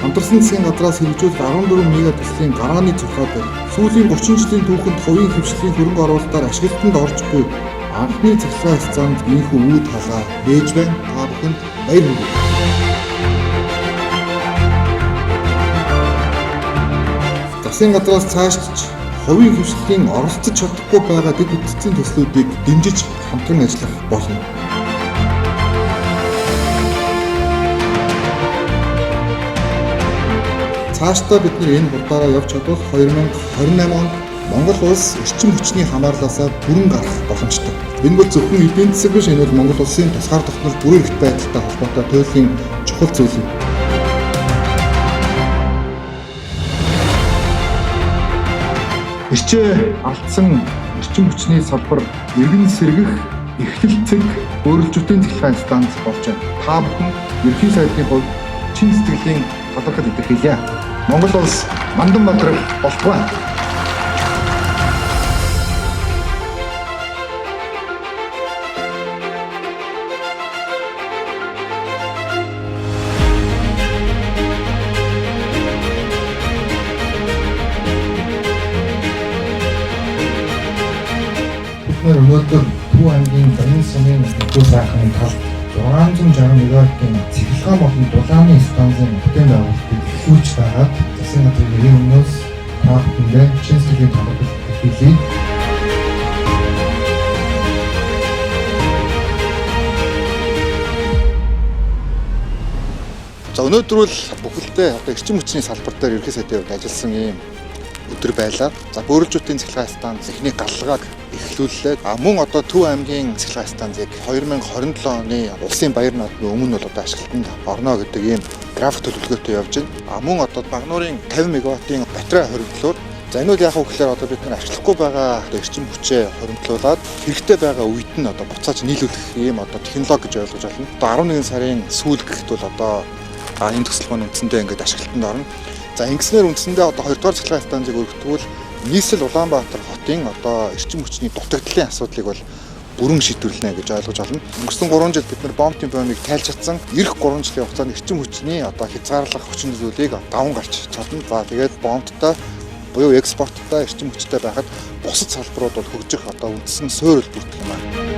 Хамтарсан засгийн газраас хэрэгжүүлэх 14 мега төслийн гарааны цохоо дээр сүүлийн 30 жилийн түүхэнд хувийн хвшлийн хөрөнгө оруулалтаар ашиглалтанд орж буй анхны цахилгаан хязгаанд инхүү үүд халаа ээж байна. Та бүхэнд баяр хүргэе. Засгийн газраас цаашдч хувийн хвшлийн оролцож чадахгүй байгаа дэд бүтцийн төслүүдийг дэмжиж хамтран ажиллах болно. Цаашдаа бид энэ хурдаараа явж чадвал 2028 онд Монгол улс эрчим хүчний хамаарлаасаа бүрэн гарах боломжтой. Энэ бол зөвхөн эдийн засаг биш, энэ бол Монгол улсын тусгаар тогтнол бүрэн эрхт байдалтай холбоотой туйлын чухал зүйл юм. Ирчээ алдсан эрчим хүчний салбар иргэн сэргэх эхлэлцэг өөрчлөлтийн цахилгаан станц болж байна. Та бүхэн ерөнхий сайдын хувьд чин сэтгэлийн талархал илэрхийлье. Монгол улс мандан бадрах болтугай. Бид өнөөдөр Төв аймгийн Зарим сумын Төв сайхны талд 660 мегаваттын цахилгаан болон дулааны станцын бүтээн байгуулалтыг эхлүүлж байгаад засгийн газрын нэрийн өмнөөс та бүхэндээ чин сэтгэлийн талархал илэрхийлье. За өнөөдөр бол бүхэлдээ эрчим хүчний салбар дээр ерөнхий сайдын хувьд ажилласан ийм өдөр байлаа. За бөөрөлжүүдийн цахилгаан станц эхний галлгааг эхлүүллээ. Мөн одоо Төв аймгийн цахилгаан станцыг 2027 оны улсын баяр наадмын өмнө бол одоо ашиглалтанд орно гэдэг ийм график төлөвлөгөөтэй явж байна. Мөн одоо Багнуурын 50 мегаваттын батарей хоригдлоор за энэ бол яг уу гэхээр одоо бид нар ашиглахгүй байгаа эрчим хүчээ хоримтлуулад хэрэгтэй байгаа үед нь одоо буцааж нийлүүлэх ийм одоо технологи гэж ойлгож байна. Одоо 11 сарын сүүл гэхэд бол одоо энэ төсөл маань үндсэндээ ингээд ашиглалтанд орно. За ингэснээр үндсэндээ одоо 2 дугаар цахилгаан станцыг өргөтгвөл нийслэл Улаанбаатар хотын одоо эрчим хүчний дутагдлын асуудлыг бол бүрэн шийдвэрлэнэ гэж ойлгож байна. Өнгөрсөн 3 жил бид нар бомбын бомбыг тайлж чадсан. Ирэх 3 жилийн хугацаанд эрчим хүчний одоо хязгаарлах хүчин зүйлийг даван гарч чадна. За тэгээд бомбтой буюу экспорттой эрчим хүчтэй байхад бусад салбарууд бол хөгжих одоо үндсэн суурь бүрдэх юм аа.